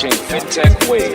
watching Fintech Wave.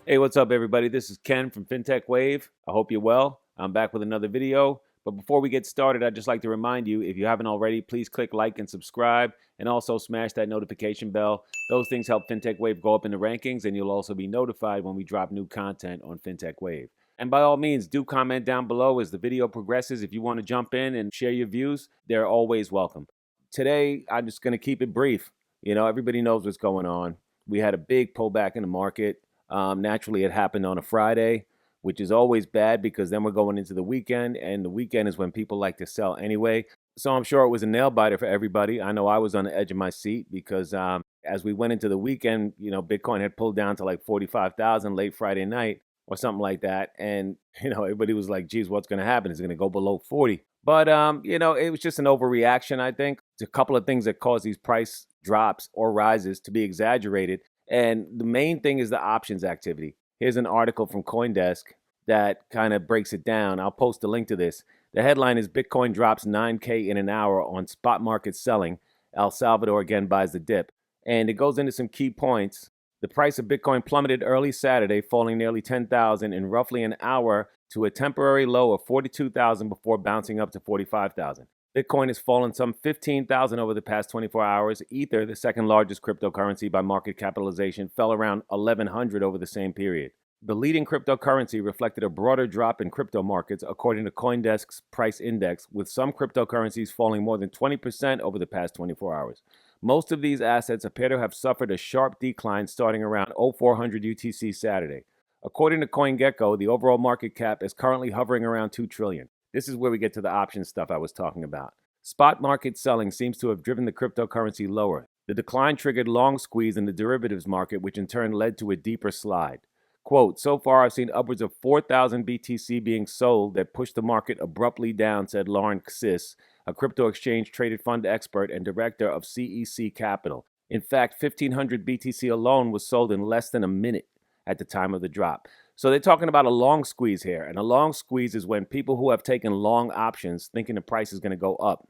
Hey, what's up, everybody? This is Ken from Fintech Wave. I hope you're well. I'm back with another video. But before we get started, I'd just like to remind you, if you haven't already, please click like and subscribe, and also smash that notification bell. Those things help Fintech Wave go up in the rankings, and you'll also be notified when we drop new content on Fintech Wave. And by all means, do comment down below as the video progresses. If you want to jump in and share your views, they're always welcome. Today, I'm just going to keep it brief. You know, everybody knows what's going on. We had a big pullback in the market. Naturally, it happened on a Friday, which is always bad because then we're going into the weekend, and the weekend is when people like to sell anyway. So I'm sure it was a nail biter for everybody. I know I was on the edge of my seat because as we went into the weekend, you know, Bitcoin had pulled down to like 45,000 late Friday night or something like that. And, you know, everybody was like, geez, what's going to happen? Is it going to go below 40? But, you know, it was just an overreaction, I think. It's a couple of things that cause these price drops or rises to be exaggerated. And the main thing is the options activity. Here's an article from CoinDesk that kind of breaks it down. I'll post a link to this. The headline is Bitcoin drops 9K in an hour on spot market selling. El Salvador again buys the dip. And it goes into some key points. The price of Bitcoin plummeted early Saturday, falling nearly 10,000 in roughly an hour to a temporary low of 42,000 before bouncing up to 45,000. Bitcoin has fallen some 15,000 over the past 24 hours. Ether, the second largest cryptocurrency by market capitalization, fell around 1,100 over the same period. The leading cryptocurrency reflected a broader drop in crypto markets, according to CoinDesk's price index, with some cryptocurrencies falling more than 20% over the past 24 hours. Most of these assets appear to have suffered a sharp decline starting around 0400 UTC Saturday. According to CoinGecko, the overall market cap is currently hovering around $2 trillion. This is where we get to the option stuff I was talking about. Spot market selling seems to have driven the cryptocurrency lower. The decline triggered long squeeze in the derivatives market, which in turn led to a deeper slide. Quote, so far I've seen upwards of 4,000 BTC being sold that pushed the market abruptly down, said Lauren Xiss, a crypto exchange traded fund expert and director of CEC Capital. In fact, 1,500 BTC alone was sold in less than a minute at the time of the drop. So they're talking about a long squeeze here. And a long squeeze is when people who have taken long options thinking the price is going to go up,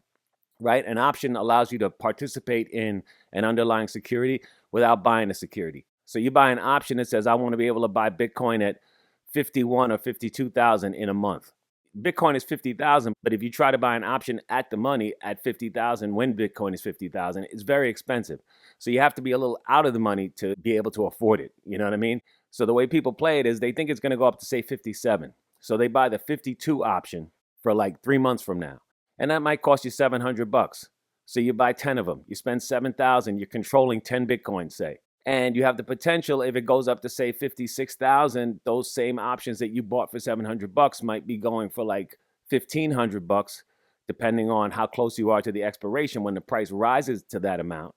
right? An option allows you to participate in an underlying security without buying a security. So you buy an option that says, I want to be able to buy Bitcoin at 51 or 52,000 in a month. Bitcoin is 50,000, but if you try to buy an option at the money at 50,000 when Bitcoin is 50,000, it's very expensive. So you have to be a little out of the money to be able to afford it. You know what I mean? So the way people play it is they think it's going to go up to, say, 57. So they buy the 52 option for like 3 months from now. And that might cost you $700. So you buy 10 of them. You spend 7,000. You're controlling 10 Bitcoin, say. And you have the potential, if it goes up to, say, 56,000, those same options that you bought for $700 might be going for like $1,500, depending on how close you are to the expiration when the price rises to that amount.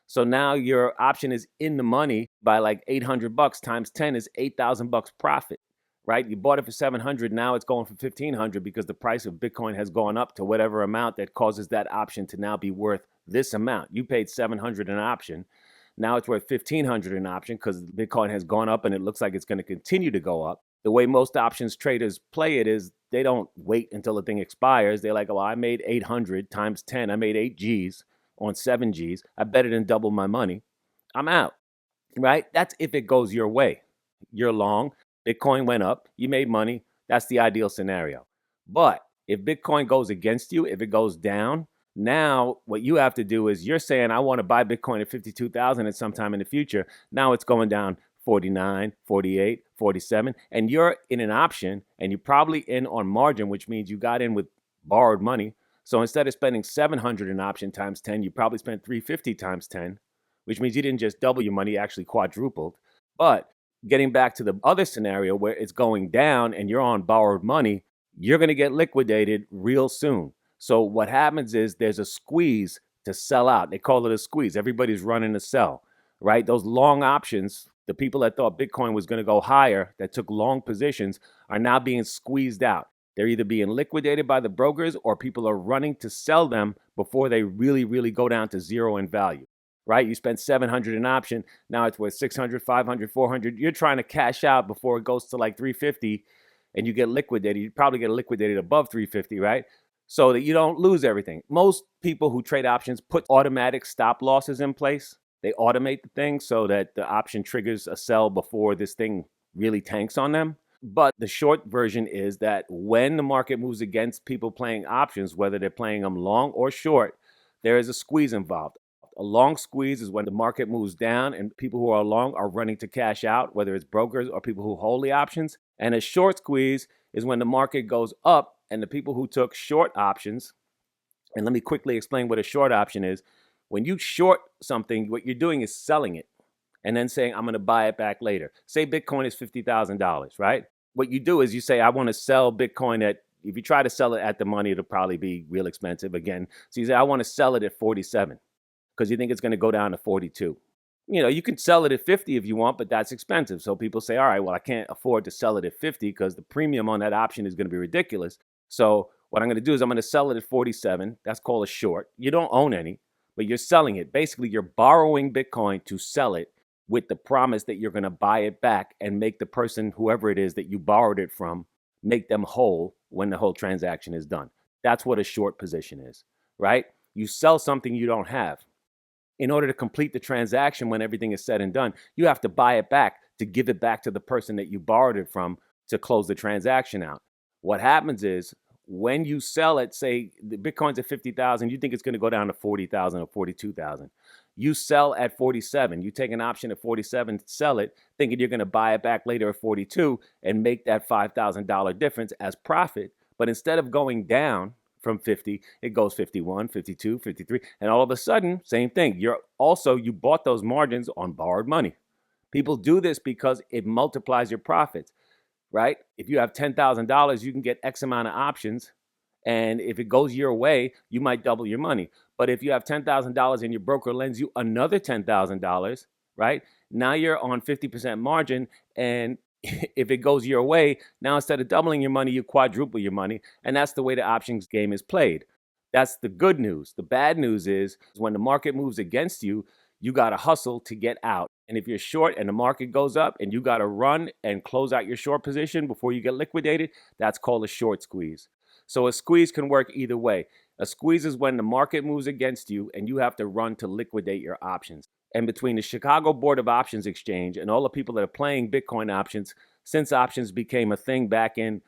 So now your option is in the money by like $800 times 10 is $8,000 profit, right? You bought it for $700. Now it's going for $1,500 because the price of Bitcoin has gone up to whatever amount that causes that option to now be worth this amount. You paid $700 an option. Now it's worth $1,500 an option because Bitcoin has gone up and it looks like it's going to continue to go up. The way most options traders play it is they don't wait until the thing expires. They're like, well, I made 800 times 10. I made 8 Gs on 7 Gs. I bet it didn't double my money. I'm out, right? That's if it goes your way. You're long. Bitcoin went up. You made money. That's the ideal scenario. But if Bitcoin goes against you, if it goes down, now what you have to do is you're saying, I want to buy Bitcoin at 52,000 at some time in the future. Now it's going down 49, 48, 47, and you're in an option and you're probably in on margin, which means you got in with borrowed money. So instead of spending 700 an option times 10, you probably spent 350 times 10, which means you didn't just double your money, you actually quadrupled. But getting back to the other scenario where it's going down and you're on borrowed money, you're going to get liquidated real soon. So what happens is there's a squeeze to sell out. They call it a squeeze. Everybody's running to sell, right? Those long options, the people that thought Bitcoin was going to go higher, that took long positions, are now being squeezed out. They're either being liquidated by the brokers or people are running to sell them before they really go down to zero in value. right? You spent 700 an option. Now it's worth 600, 500, 400. You're trying to cash out before it goes to like 350 and you get liquidated. You probably get liquidated above 350, right? So that you don't lose everything. Most people who trade options put automatic stop losses in place. They automate the thing so that the option triggers a sell before this thing really tanks on them. But the short version is that when the market moves against people playing options, whether they're playing them long or short, there is a squeeze involved. A long squeeze is when the market moves down and people who are long are running to cash out, whether it's brokers or people who hold the options. And a short squeeze is when the market goes up and the people who took short options, and let me quickly explain what a short option is. When you short something, what you're doing is selling it and then saying, I'm going to buy it back later. Say Bitcoin is $50,000, right? What you do is you say, I want to sell Bitcoin at, if you try to sell it at the money, it'll probably be real expensive again. So you say, I want to sell it at 47 because you think it's going to go down to 42. You can sell it at 50 if you want, but that's expensive. So people say, all right, well, I can't afford to sell it at 50 because the premium on that option is going to be ridiculous. So what I'm going to do is I'm going to sell it at 47. That's called a short. You don't own any, but you're selling it. Basically, you're borrowing Bitcoin to sell it with the promise that you're going to buy it back and make the person, whoever it is that you borrowed it from, make them whole when the whole transaction is done. That's what a short position is, right? You sell something you don't have. In order to complete the transaction when everything is said and done, you have to buy it back to give it back to the person that you borrowed it from to close the transaction out. What happens is when you sell it, say the Bitcoin's at 50,000, you think it's going to go down to 40,000 or 42,000. You sell at 47. You take an option at 47, sell it, thinking you're going to buy it back later at 42 and make that $5,000 difference as profit. But instead of going down from 50, it goes 51, 52, 53. And all of a sudden, same thing. You bought those margins on borrowed money. People do this because it multiplies your profits, right? If you have $10,000, you can get X amount of options. And if it goes your way, you might double your money. But if you have $10,000 and your broker lends you another $10,000, right? Now you're on 50% margin. And if it goes your way, now instead of doubling your money, you quadruple your money. And that's the way the options game is played. That's the good news. The bad news is when the market moves against you, you got to hustle to get out. And if you're short and the market goes up and you got to run and close out your short position before you get liquidated, that's called a short squeeze. So a squeeze can work either way. A squeeze is when the market moves against you and you have to run to liquidate your options. And between the Chicago Board of Options Exchange and all the people that are playing Bitcoin options, since options became a thing back in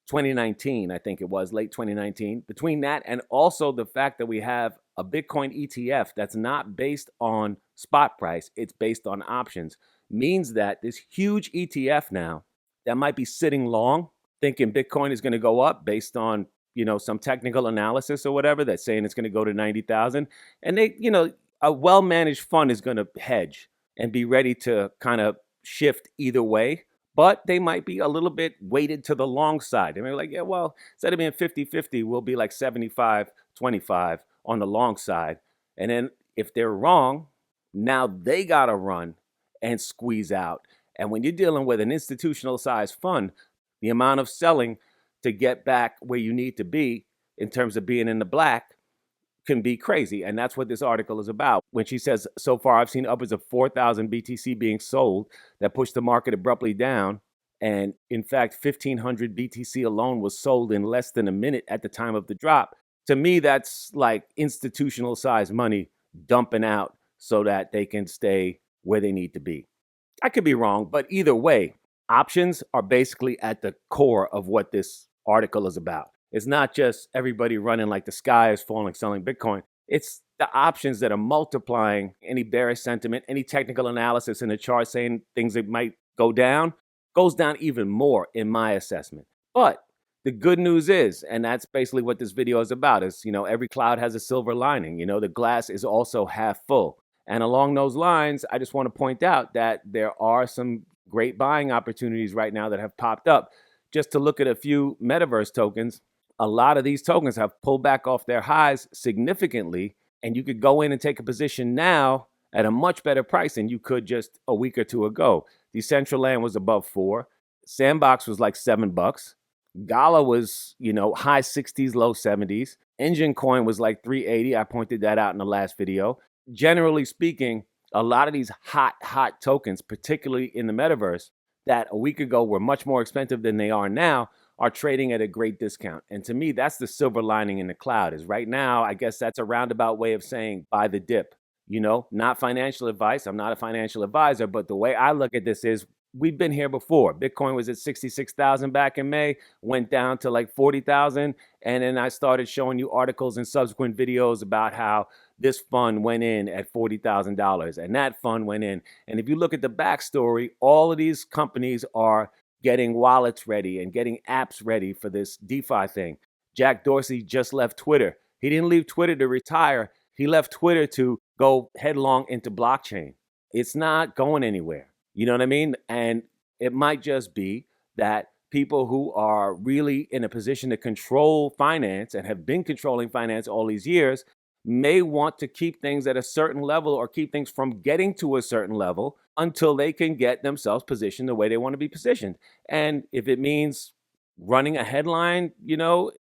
2019, I think it was, late 2019, between that and also the fact that we have a Bitcoin ETF that's not based on spot price, it's based on options, means that this huge ETF now that might be sitting long, thinking Bitcoin is going to go up based on, some technical analysis or whatever that's saying it's going to go to 90,000. And a well-managed fund is going to hedge and be ready to kind of shift either way. But they might be a little bit weighted to the long side. And they're like, yeah, well, instead of being 50-50, we'll be like 75-25 on the long side. And then if they're wrong, now they got to run and squeeze out. And when you're dealing with an institutional size fund, the amount of selling to get back where you need to be in terms of being in the black can be crazy. And that's what this article is about. When she says, so far, I've seen upwards of 4,000 BTC being sold that pushed the market abruptly down. And in fact, 1,500 BTC alone was sold in less than a minute at the time of the drop. To me, that's like institutional size money dumping out so that they can stay where they need to be. I could be wrong, but either way, options are basically at the core of what this article is about. It's not just everybody running like the sky is falling, selling Bitcoin. It's the options that are multiplying any bearish sentiment, any technical analysis in the chart saying things that might go down, goes down even more in my assessment. But the good news is, and that's basically what this video is about, is, every cloud has a silver lining. The glass is also half full. And along those lines, I just want to point out that there are some great buying opportunities right now that have popped up. Just to look at a few metaverse tokens, a lot of these tokens have pulled back off their highs significantly, and you could go in and take a position now at a much better price than you could just a week or two ago. Decentraland was above $4. Sandbox was like $7. Gala was, high 60s, low 70s. Engine Coin was like $3.80. I pointed that out in the last video. generally speaking, a lot of these hot tokens, particularly in the metaverse, that a week ago were much more expensive than they are now, are trading at a great discount. And to me, that's the silver lining in the cloud. Is right now, I guess that's a roundabout way of saying buy the dip. Not financial advice. I'm not a financial advisor, but the way I look at this is we've been here before. Bitcoin was at 66,000 back in May, went down to like 40,000. And then I started showing you articles and subsequent videos about how this fund went in at $40,000 and that fund went in. And if you look at the backstory, all of these companies are getting wallets ready and getting apps ready for this DeFi thing. Jack Dorsey just left Twitter. He didn't leave Twitter to retire. He left Twitter to go headlong into blockchain. It's not going anywhere. You know what I mean? And it might just be that people who are really in a position to control finance and have been controlling finance all these years may want to keep things at a certain level or keep things from getting to a certain level until they can get themselves positioned the way they want to be positioned. And if it means running a headline,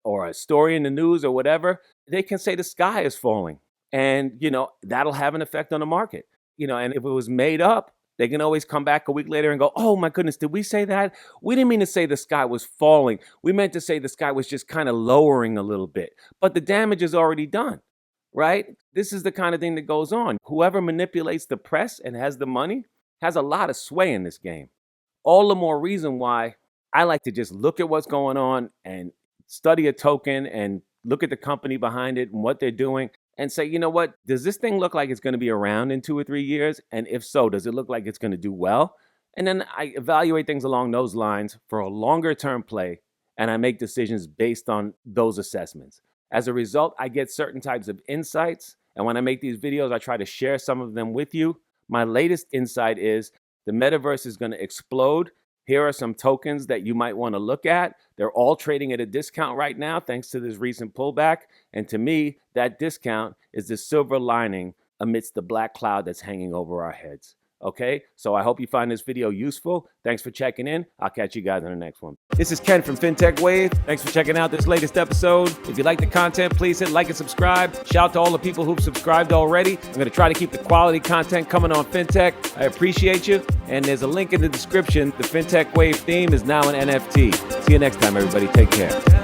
or a story in the news or whatever, they can say the sky is falling. And, that'll have an effect on the market. And if it was made up, they can always come back a week later and go, oh my goodness, did we say that? We didn't mean to say the sky was falling. We meant to say the sky was just kind of lowering a little bit. But the damage is already done, right? This is the kind of thing that goes on. Whoever manipulates the press and has the money has a lot of sway in this game. All the more reason why I like to just look at what's going on and study a token and look at the company behind it and what they're doing and say, you know what, does this thing look like it's going to be around in 2 or 3 years? And if so, does it look like it's going to do well? And then I evaluate things along those lines for a longer term play, and I make decisions based on those assessments. As a result, I get certain types of insights. And when I make these videos, I try to share some of them with you. My latest insight is the metaverse is going to explode. Here are some tokens that you might want to look at. They're all trading at a discount right now, thanks to this recent pullback. And to me, that discount is the silver lining amidst the black cloud that's hanging over our heads. Okay, so I hope you find this video useful. Thanks for checking in. I'll catch you guys in the next one. This is Ken from Fintech Wave. Thanks for checking out this latest episode. If you like the content, please hit like and subscribe. Shout out to all the people who've subscribed already. I'm going to try to keep the quality content coming on Fintech. I appreciate you. And there's a link in the description. The Fintech Wave theme is now an NFT. See you next time, everybody. Take care.